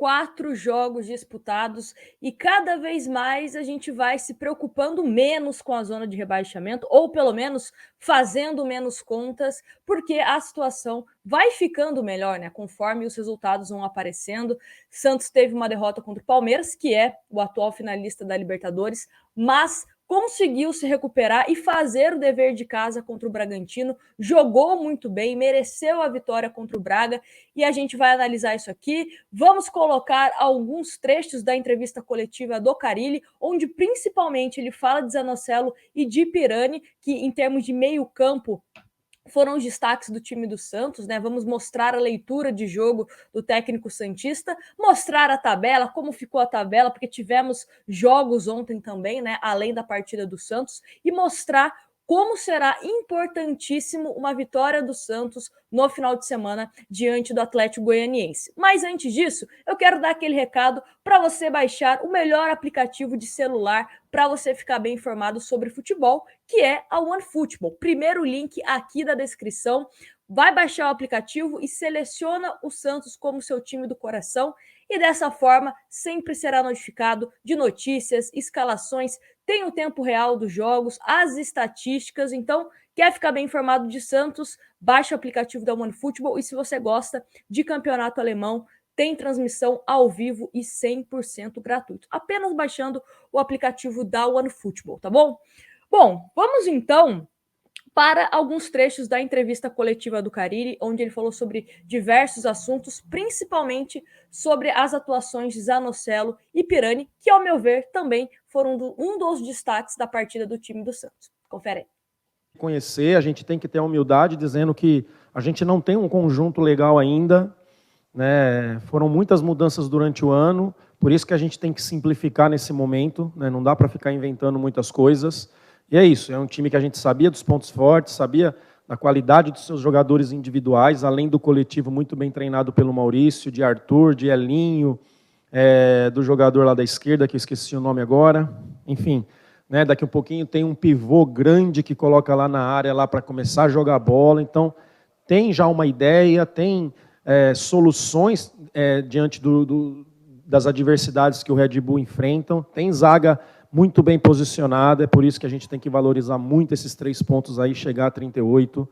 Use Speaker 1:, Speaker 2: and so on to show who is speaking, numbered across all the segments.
Speaker 1: 4 jogos disputados e cada vez mais a gente vai se preocupando menos com a zona de rebaixamento, ou pelo menos fazendo menos contas, porque a situação vai ficando melhor, né? Conforme os resultados vão aparecendo. Santos teve uma derrota contra o Palmeiras, que é o atual finalista da Libertadores, mas conseguiu se recuperar e fazer o dever de casa contra o Bragantino, jogou muito bem, mereceu a vitória contra o Braga, e a gente vai analisar isso aqui. Vamos colocar alguns trechos da entrevista coletiva do Carille, onde principalmente ele fala de Zanocelo e de Pirani, que em termos de meio campo foram os destaques do time do Santos, né? Vamos mostrar a leitura de jogo do técnico santista, mostrar a tabela, como ficou a tabela, porque tivemos jogos ontem também, né? Além da partida do Santos, e mostrar como será importantíssimo uma vitória do Santos no final de semana diante do Atlético Goianiense. Mas antes disso, eu quero dar aquele recado para você baixar o melhor aplicativo de celular para você ficar bem informado sobre futebol, que é a OneFootball. Primeiro link aqui da descrição. Vai baixar o aplicativo e seleciona o Santos como seu time do coração, e dessa forma sempre será notificado de notícias, escalações, tem o tempo real dos jogos, as estatísticas. Então, quer ficar bem informado de Santos? Baixa o aplicativo da OneFootball, e se você gosta de campeonato alemão, tem transmissão ao vivo e 100% gratuito. Apenas baixando o aplicativo da OneFootball, tá bom? Bom, vamos então para alguns trechos da entrevista coletiva do Carille, onde ele falou sobre diversos assuntos, principalmente sobre as atuações de Zanocelo e Pirani, que, ao meu ver, também foram um dos destaques da partida do time do Santos. Confere aí.
Speaker 2: Conhecer, a gente tem que ter a humildade, dizendo que a gente não tem um conjunto legal ainda, né? Foram muitas mudanças durante o ano, por isso que a gente tem que simplificar nesse momento, né? Não dá para ficar inventando muitas coisas. E é isso, é um time que a gente sabia dos pontos fortes, sabia da qualidade dos seus jogadores individuais, além do coletivo muito bem treinado pelo Maurício, de Arthur, de Elinho, do jogador lá da esquerda, que eu esqueci o nome agora, enfim, né, daqui um pouquinho tem um pivô grande que coloca lá na área lá para começar a jogar bola. Então tem já uma ideia, tem soluções diante das adversidades que o Red Bull enfrentam, tem zaga muito bem posicionada, é por isso que a gente tem que valorizar muito esses 3 pontos aí, chegar a 38,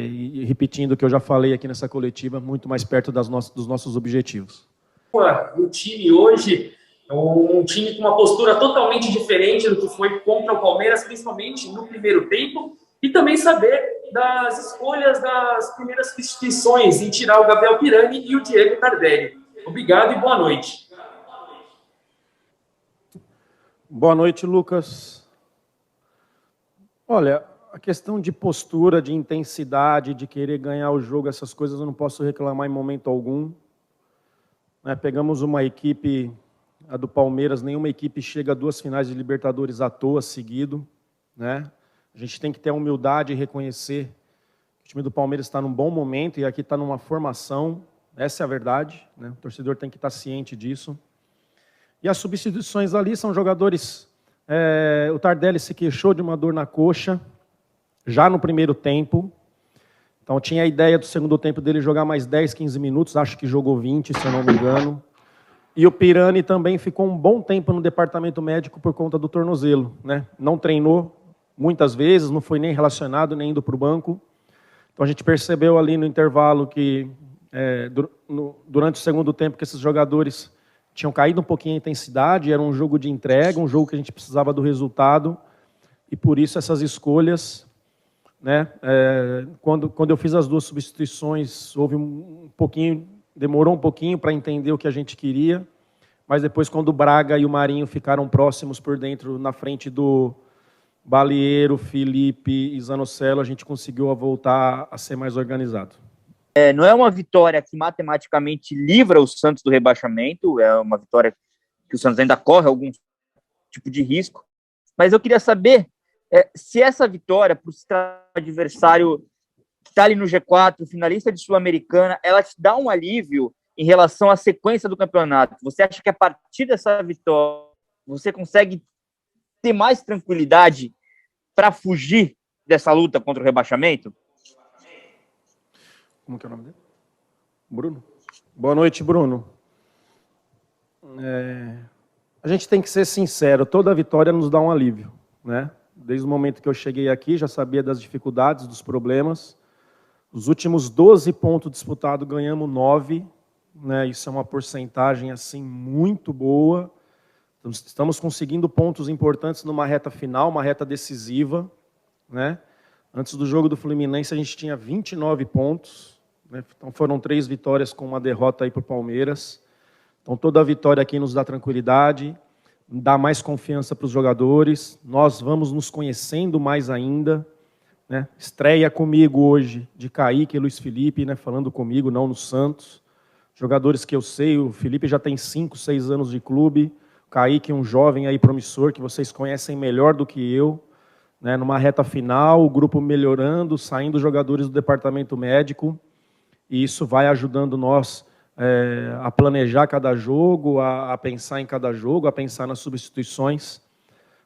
Speaker 2: e repetindo o que eu já falei aqui nessa coletiva, muito mais perto dos nossos objetivos.
Speaker 3: O time hoje é um time com uma postura totalmente diferente do que foi contra o Palmeiras, principalmente no primeiro tempo, e também saber das escolhas das primeiras substituições em tirar o Gabriel Pirani e o Diego Tardelli. Obrigado e boa noite.
Speaker 2: Boa noite, Lucas. Olha, a questão de postura, de intensidade, de querer ganhar o jogo, essas coisas eu não posso reclamar em momento algum. Pegamos uma equipe, a do Palmeiras, nenhuma equipe chega a 2 finais de Libertadores à toa, seguido, né? A gente tem que ter a humildade e reconhecer que o time do Palmeiras está num bom momento e aqui está numa formação, essa é a verdade, né? O torcedor tem que estar ciente disso. E as substituições ali são jogadores... o Tardelli se queixou de uma dor na coxa, já no primeiro tempo. Então tinha a ideia do segundo tempo dele jogar mais 10, 15 minutos, acho que jogou 20, se eu não me engano. E o Pirani também ficou um bom tempo no departamento médico por conta do tornozelo, né? Não treinou muitas vezes, não foi nem relacionado, nem indo para o banco. Então a gente percebeu ali no intervalo que, durante o segundo tempo, que esses jogadores tinham caído um pouquinho a intensidade, era um jogo de entrega, um jogo que a gente precisava do resultado, e por isso essas escolhas, né? Quando eu fiz as 2 substituições, demorou um pouquinho para entender o que a gente queria, mas depois quando o Braga e o Marinho ficaram próximos por dentro, na frente do Balieiro, Felipe e Zanocelo, a gente conseguiu voltar a ser mais organizado.
Speaker 4: Não é uma vitória que matematicamente livra o Santos do rebaixamento, é uma vitória que o Santos ainda corre algum tipo de risco, mas eu queria saber se essa vitória para o adversário que está ali no G4, finalista de Sul-Americana, ela te dá um alívio em relação à sequência do campeonato. Você acha que a partir dessa vitória você consegue ter mais tranquilidade para fugir dessa luta contra o rebaixamento?
Speaker 2: Como que é o nome dele? Bruno. Boa noite, Bruno. A gente tem que ser sincero, toda vitória nos dá um alívio, né? Desde o momento que eu cheguei aqui, já sabia das dificuldades, dos problemas. Os últimos 12 pontos disputados, ganhamos 9, né? Isso é uma porcentagem assim muito boa. Estamos conseguindo pontos importantes numa reta final, uma reta decisiva, né? Antes do jogo do Fluminense, a gente tinha 29 pontos, né? Então foram 3 vitórias com uma derrota aí para o Palmeiras. Então toda vitória aqui nos dá tranquilidade, dá mais confiança para os jogadores. Nós vamos nos conhecendo mais ainda, né? Estreia comigo hoje de Kaique e Luiz Felipe, né? Falando comigo, não no Santos. Jogadores que eu sei, o Felipe já tem 5, 6 anos de clube. O Kaique, um jovem aí promissor que vocês conhecem melhor do que eu. Né? Numa reta final, o grupo melhorando, saindo jogadores do departamento médico. E isso vai ajudando nós a planejar cada jogo, a pensar em cada jogo, a pensar nas substituições.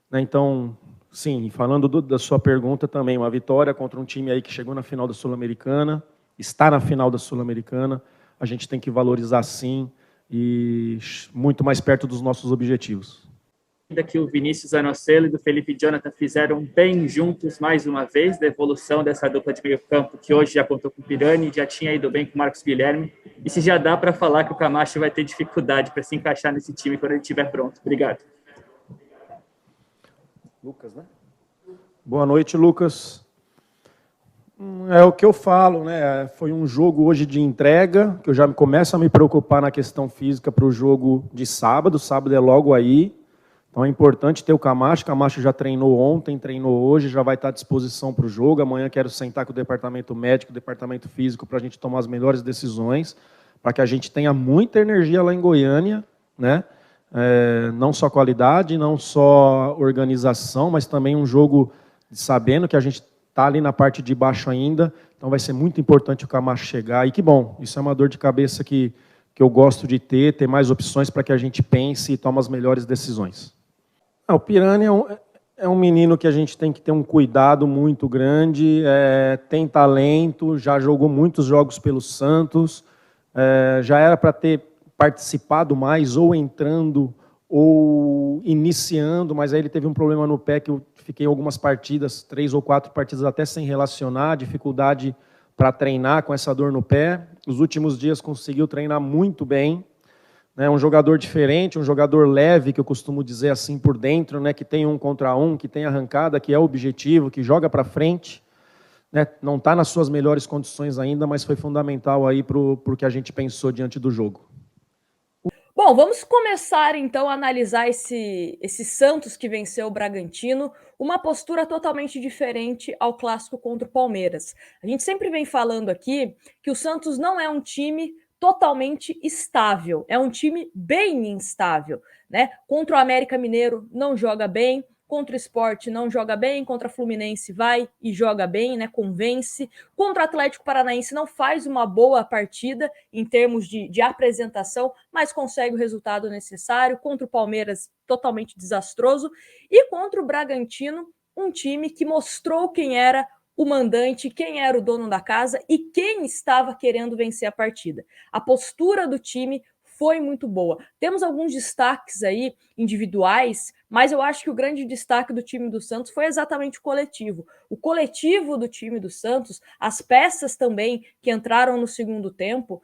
Speaker 2: Né? Então, sim, falando da sua pergunta também, uma vitória contra um time aí que chegou na final da Sul-Americana, está na final da Sul-Americana, a gente tem que valorizar sim e muito mais perto dos nossos objetivos.
Speaker 5: Ainda que o Vinícius Zanocelo e do Felipe Jonathan fizeram bem juntos mais uma vez, da evolução dessa dupla de meio campo, que hoje já contou com o Pirani, já tinha ido bem com o Marcos Guilherme, e se já dá para falar que o Camacho vai ter dificuldade para se encaixar nesse time quando ele estiver pronto. Obrigado.
Speaker 2: Lucas, né? Boa noite, Lucas. É o que eu falo, né? Foi um jogo hoje de entrega, que eu já começo a me preocupar na questão física para o jogo de sábado. Sábado é logo aí. Então é importante ter o Camacho. O Camacho já treinou ontem, treinou hoje, já vai estar à disposição para o jogo. Amanhã quero sentar com o departamento médico, o departamento físico, para a gente tomar as melhores decisões, para que a gente tenha muita energia lá em Goiânia, né? Não só qualidade, não só organização, mas também um jogo sabendo que a gente está ali na parte de baixo ainda. Então vai ser muito importante o Camacho chegar. E que bom, isso é uma dor de cabeça que eu gosto de ter mais opções para que a gente pense e tome as melhores decisões. O Pirani é um menino que a gente tem que ter um cuidado muito grande, tem talento, já jogou muitos jogos pelo Santos, já era para ter participado mais, ou entrando, ou iniciando, mas aí ele teve um problema no pé que eu fiquei algumas partidas, 3 ou 4 partidas até sem relacionar, dificuldade para treinar com essa dor no pé. Os últimos dias conseguiu treinar muito bem, né? Um jogador diferente, um jogador leve, que eu costumo dizer assim por dentro, né? Que tem 1 contra 1, que tem arrancada, que é o objetivo, que joga para frente, né? Não está nas suas melhores condições ainda, mas foi fundamental aí para o que a gente pensou diante do jogo.
Speaker 1: Bom, vamos começar então a analisar esse Santos que venceu o Bragantino, uma postura totalmente diferente ao clássico contra o Palmeiras. A gente sempre vem falando aqui que o Santos não é um time totalmente estável, é um time bem instável, né? Contra o América Mineiro não joga bem, contra o Sport não joga bem, contra o Fluminense vai e joga bem, né? Convence. Contra o Atlético Paranaense não faz uma boa partida em termos de apresentação, mas consegue o resultado necessário. Contra o Palmeiras, totalmente desastroso. E contra o Bragantino, um time que mostrou quem era o mandante, quem era o dono da casa e quem estava querendo vencer a partida. A postura do time foi muito boa. Temos alguns destaques aí individuais, mas eu acho que o grande destaque do time do Santos foi exatamente o coletivo. O coletivo do time do Santos, as peças também que entraram no segundo tempo,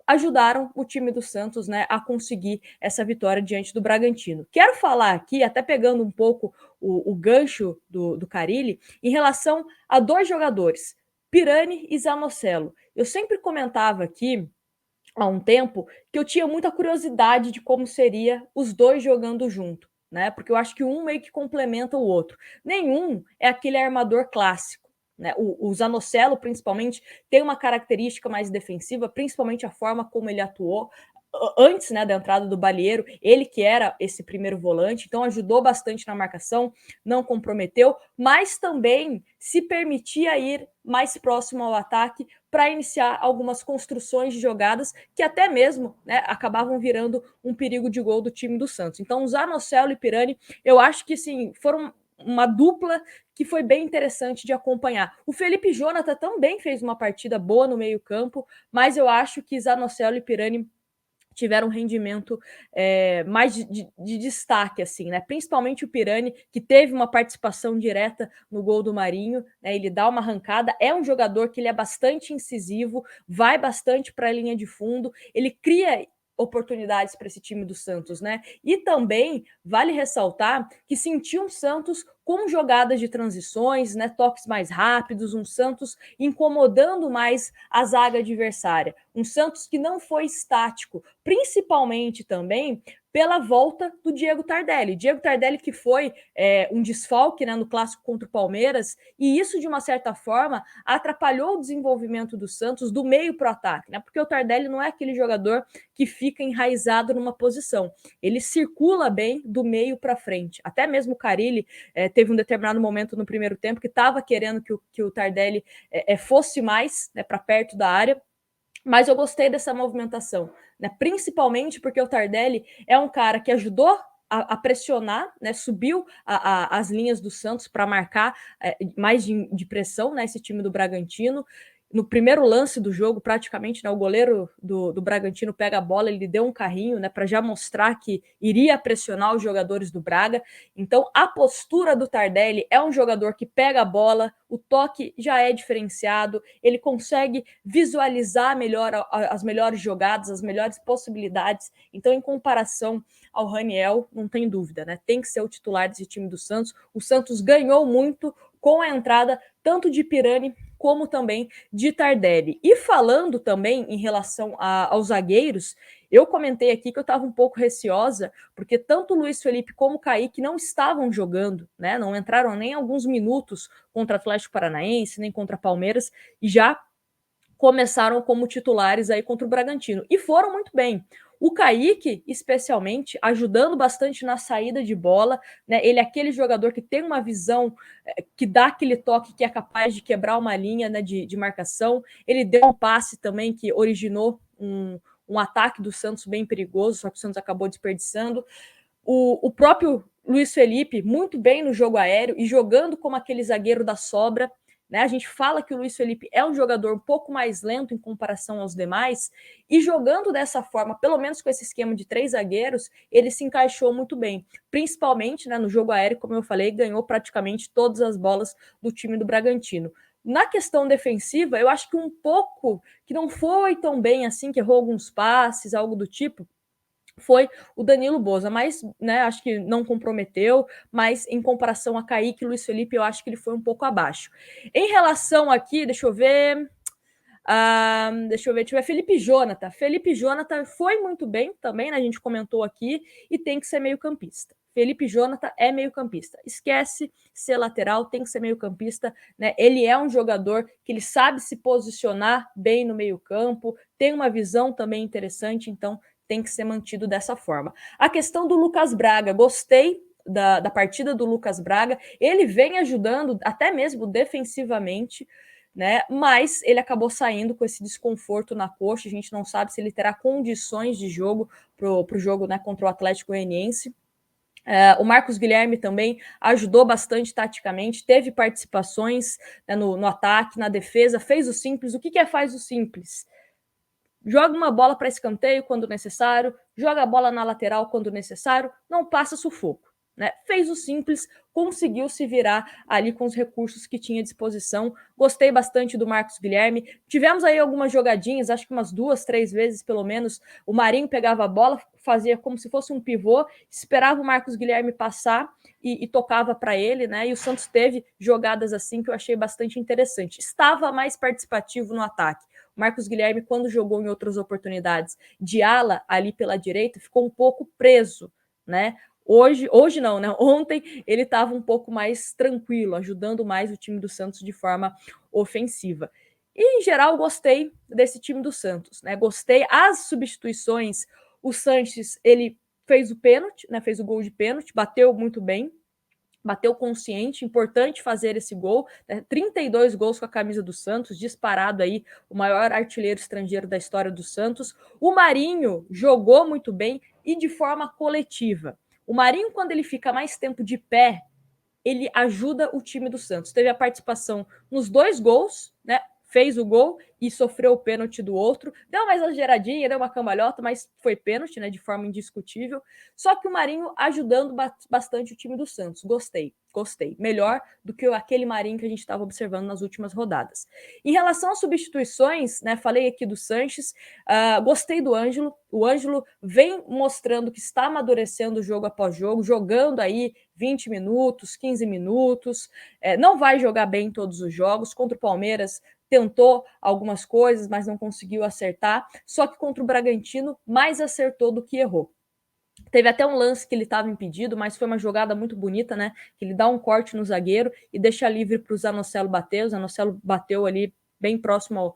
Speaker 1: ajudaram o time do Santos, né, a conseguir essa vitória diante do Bragantino. Quero falar aqui, até pegando um pouco o gancho do Carille, em relação a 2 jogadores, Pirani e Zanocelo. Eu sempre comentava aqui, há um tempo, que eu tinha muita curiosidade de como seria os 2 jogando junto, né? Porque eu acho que um meio que complementa o outro. Nenhum é aquele armador clássico, né? O Zanocelo, principalmente, tem uma característica mais defensiva, principalmente a forma como ele atuou antes, né, da entrada do Balieiro, ele que era esse primeiro volante, então ajudou bastante na marcação, não comprometeu, mas também se permitia ir mais próximo ao ataque para iniciar algumas construções de jogadas que até mesmo, né, acabavam virando um perigo de gol do time do Santos. Então, Zanocelo e Pirani, eu acho que sim, foram uma dupla que foi bem interessante de acompanhar. O Felipe Jonathan também fez uma partida boa no meio-campo, mas eu acho que Zanocelo e Pirani tiveram um rendimento mais de destaque, assim, né? Principalmente o Pirani, que teve uma participação direta no gol do Marinho, né? Ele dá uma arrancada, é um jogador que ele é bastante incisivo, vai bastante para a linha de fundo, ele cria oportunidades para esse time do Santos, né? E também vale ressaltar que sentiu um Santos com jogadas de transições, né, toques mais rápidos, um Santos incomodando mais a zaga adversária, um Santos que não foi estático, principalmente também pela volta do Diego Tardelli. Diego Tardelli que foi um desfalque, né, no clássico contra o Palmeiras, e isso, de uma certa forma, atrapalhou o desenvolvimento do Santos do meio para o ataque, né, porque o Tardelli não é aquele jogador que fica enraizado numa posição. Ele circula bem do meio para frente. Até mesmo o Carille teve um determinado momento no primeiro tempo que estava querendo que o Tardelli fosse mais, né, para perto da área, mas eu gostei dessa movimentação, né? Principalmente porque o Tardelli é um cara que ajudou a pressionar, né? Subiu as linhas do Santos para marcar mais de pressão, né? Esse time do Bragantino. No primeiro lance do jogo, praticamente, né, o goleiro do Bragantino pega a bola, ele deu um carrinho, né, para já mostrar que iria pressionar os jogadores do Braga. Então, a postura do Tardelli é um jogador que pega a bola, o toque já é diferenciado, ele consegue visualizar melhor as melhores jogadas, as melhores possibilidades. Então, em comparação ao Raniel, não tem dúvida, né? Tem que ser o titular desse time do Santos. O Santos ganhou muito com a entrada tanto de Pirani como também de Tardelli. E falando também em relação aos zagueiros, eu comentei aqui que eu estava um pouco receosa, porque tanto o Luiz Felipe como o Kaique não estavam jogando, né? Não entraram nem alguns minutos contra o Atlético Paranaense, nem contra o Palmeiras, e já começaram como titulares aí contra o Bragantino. E foram muito bem. O Kaique, especialmente, ajudando bastante na saída de bola, né? Ele é aquele jogador que tem uma visão que dá aquele toque que é capaz de quebrar uma linha, né, de marcação. Ele deu um passe também que originou um ataque do Santos bem perigoso, só que o Santos acabou desperdiçando. O próprio Luiz Felipe, muito bem no jogo aéreo e jogando como aquele zagueiro da sobra, né? A gente fala que o Luiz Felipe é um jogador um pouco mais lento em comparação aos demais, e jogando dessa forma, pelo menos com esse esquema de 3 zagueiros, ele se encaixou muito bem, principalmente, né, no jogo aéreo, como eu falei, ganhou praticamente todas as bolas do time do Bragantino. Na questão defensiva, eu acho que um pouco que não foi tão bem assim, que errou alguns passes, algo do tipo, foi o Danilo Boza, mas, né, acho que não comprometeu, mas em comparação a Kaique e Luiz Felipe, eu acho que ele foi um pouco abaixo. Em relação aqui, deixa eu ver, Felipe Jonathan. Felipe Jonathan foi muito bem também, né, a gente comentou aqui, e tem que ser meio campista. Felipe Jonathan é meio campista. Esquece ser lateral, tem que ser meio campista, né? Ele é um jogador que ele sabe se posicionar bem no meio campo, tem uma visão também interessante, então tem que ser mantido dessa forma. A questão do Lucas Braga, gostei da partida do Lucas Braga, ele vem ajudando até mesmo defensivamente, né? Mas ele acabou saindo com esse desconforto na coxa, a gente não sabe se ele terá condições de jogo para o jogo, né, contra o Atlético Goianiense. O Marcos Guilherme também ajudou bastante taticamente, teve participações, né, no ataque, na defesa, fez o simples. O que faz o simples? Joga uma bola para escanteio quando necessário, joga a bola na lateral quando necessário, não passa sufoco, né? Fez o simples, conseguiu se virar ali com os recursos que tinha à disposição. Gostei bastante do Marcos Guilherme. Tivemos aí algumas jogadinhas, acho que umas 2, 3 vezes pelo menos. O Marinho pegava a bola, fazia como se fosse um pivô, esperava o Marcos Guilherme passar e tocava para ele, né? E o Santos teve jogadas assim que eu achei bastante interessante. Estava mais participativo no ataque. O Marcos Guilherme, quando jogou em outras oportunidades de ala ali pela direita, ficou um pouco preso, né? Hoje não, né? Ontem ele estava um pouco mais tranquilo, ajudando mais o time do Santos de forma ofensiva. E, em geral, gostei desse time do Santos, né? Gostei. As substituições, o Sanches, ele fez o pênalti, né? Fez o gol de pênalti, bateu muito bem, bateu consciente, importante fazer esse gol, né? 32 gols com a camisa do Santos, disparado aí o maior artilheiro estrangeiro da história do Santos. O Marinho jogou muito bem e de forma coletiva. O Marinho, quando ele fica mais tempo de pé, ele ajuda o time do Santos. Teve a participação nos 2 gols, né? fez o gol e sofreu o pênalti do outro. Deu uma exageradinha, deu uma cambalhota, mas foi pênalti, né, de forma indiscutível. Só que o Marinho ajudando bastante o time do Santos. Gostei. Melhor do que aquele Marinho que a gente estava observando nas últimas rodadas. Em relação às substituições, né, falei aqui do Sanches, gostei do Ângelo. O Ângelo vem mostrando que está amadurecendo jogo após jogo, jogando aí 20 minutos, 15 minutos. Não vai jogar bem em todos os jogos. Contra o Palmeiras, tentou algumas coisas, mas não conseguiu acertar. Só que contra o Bragantino, mais acertou do que errou. Teve até um lance que ele estava impedido, mas foi uma jogada muito bonita, né? Que ele dá um corte no zagueiro e deixa livre para o Zanocelo bater. O Zanocelo bateu ali bem próximo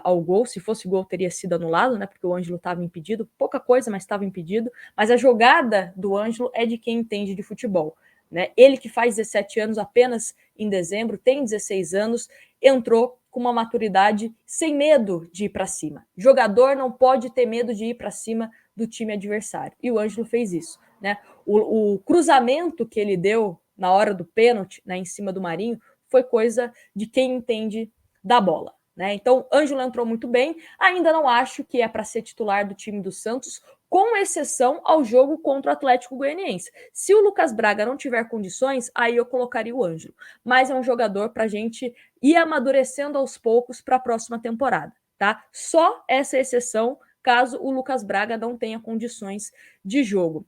Speaker 1: ao gol. Se fosse gol, teria sido anulado, né? Porque o Ângelo estava impedido. Pouca coisa, mas estava impedido. Mas a jogada do Ângelo é de quem entende de futebol, né? Ele que faz 17 anos apenas em dezembro, tem 16 anos, entrou com uma maturidade sem medo de ir para cima. Jogador não pode ter medo de ir para cima do time adversário. E o Ângelo fez isso, né? O cruzamento que ele deu na hora do pênalti, né, em cima do Marinho, foi coisa de quem entende da bola, né? Então, Ângelo entrou muito bem. Ainda não acho que é para ser titular do time do Santos, com exceção ao jogo contra o Atlético Goianiense. Se o Lucas Braga não tiver condições, aí eu colocaria o Ângelo. Mas é um jogador para a gente ir amadurecendo aos poucos para a próxima temporada, tá? Só essa exceção caso o Lucas Braga não tenha condições de jogo.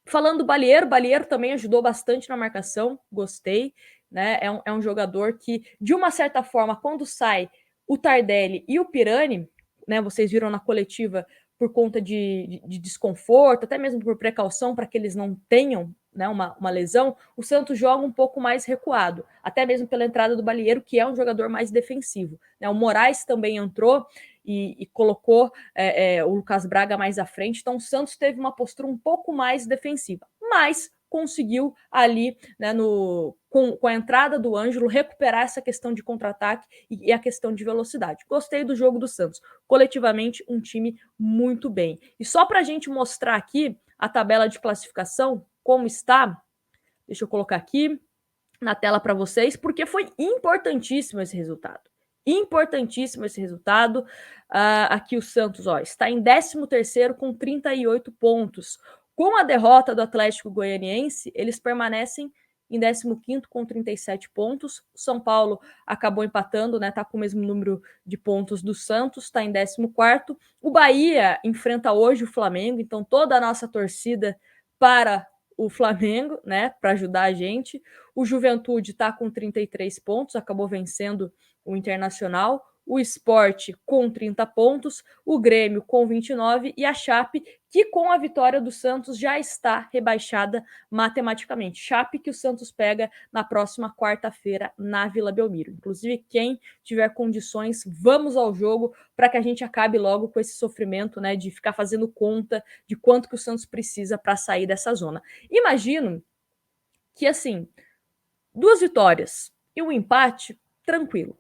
Speaker 1: Falando do Balieiro também ajudou bastante na marcação, gostei, né? É um jogador que, de uma certa forma, quando sai o Tardelli e o Pirani, né? Vocês viram na coletiva, por conta de desconforto, até mesmo por precaução, para que eles não tenham, né, uma lesão, o Santos joga um pouco mais recuado, até mesmo pela entrada do Balieiro, que é um jogador mais defensivo, né? O Moraes também entrou e colocou o Lucas Braga mais à frente, então o Santos teve uma postura um pouco mais defensiva, mas conseguiu ali, né, com a entrada do Ângelo, recuperar essa questão de contra-ataque e a questão de velocidade. Gostei do jogo do Santos. Coletivamente, um time muito bem. E só para a gente mostrar aqui a tabela de classificação, como está, deixa eu colocar aqui na tela para vocês, porque foi importantíssimo esse resultado. Importantíssimo esse resultado. Aqui o Santos está em 13º com 38 pontos. Com a derrota do Atlético Goianiense, eles permanecem em 15º com 37 pontos. O São Paulo acabou empatando, né? Tá com o mesmo número de pontos do Santos, está em 14º. O Bahia enfrenta hoje o Flamengo, então toda a nossa torcida para o Flamengo, né? Para ajudar a gente. O Juventude está com 33 pontos, acabou vencendo o Internacional. O Sport com 30 pontos, o Grêmio com 29 e a Chape, que com a vitória do Santos já está rebaixada matematicamente. Chape que o Santos pega na próxima quarta-feira na Vila Belmiro. Inclusive, quem tiver condições, vamos ao jogo para que a gente acabe logo com esse sofrimento, né, de ficar fazendo conta de quanto que o Santos precisa para sair dessa zona. Imagino que, assim, 2 vitórias e um empate, tranquilo.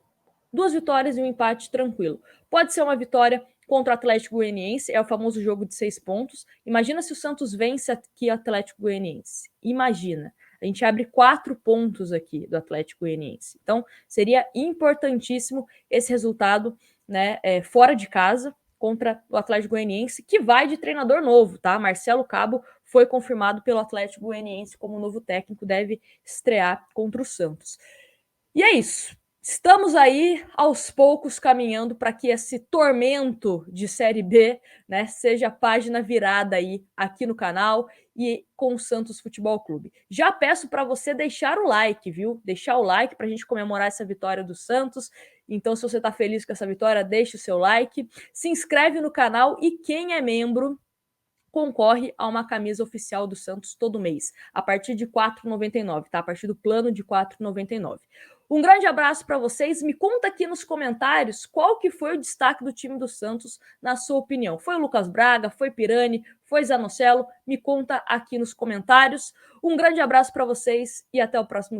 Speaker 1: 2 vitórias e um empate tranquilo. Pode ser uma vitória contra o Atlético Goianiense, é o famoso jogo de 6 pontos. Imagina se o Santos vence aqui o Atlético Goianiense. Imagina. A gente abre 4 pontos aqui do Atlético Goianiense. Então, seria importantíssimo esse resultado, né, fora de casa, contra o Atlético Goianiense, que vai de treinador novo, tá? Marcelo Cabo foi confirmado pelo Atlético Goianiense como novo técnico, deve estrear contra o Santos. E é isso. Estamos aí aos poucos caminhando para que esse tormento de Série B, né, seja a página virada aí aqui no canal e com o Santos Futebol Clube. Já peço para você deixar o like, viu? Deixar o like para a gente comemorar essa vitória do Santos. Então, se você está feliz com essa vitória, deixe o seu like, se inscreve no canal e quem é membro concorre a uma camisa oficial do Santos todo mês, a partir de R$ 4,99, tá? A partir do plano de R$ 4,99. Um grande abraço para vocês. Me conta aqui nos comentários qual que foi o destaque do time do Santos, na sua opinião. Foi o Lucas Braga? Foi Pirani? Foi Zanocelo? Me conta aqui nos comentários. Um grande abraço para vocês e até o próximo vídeo.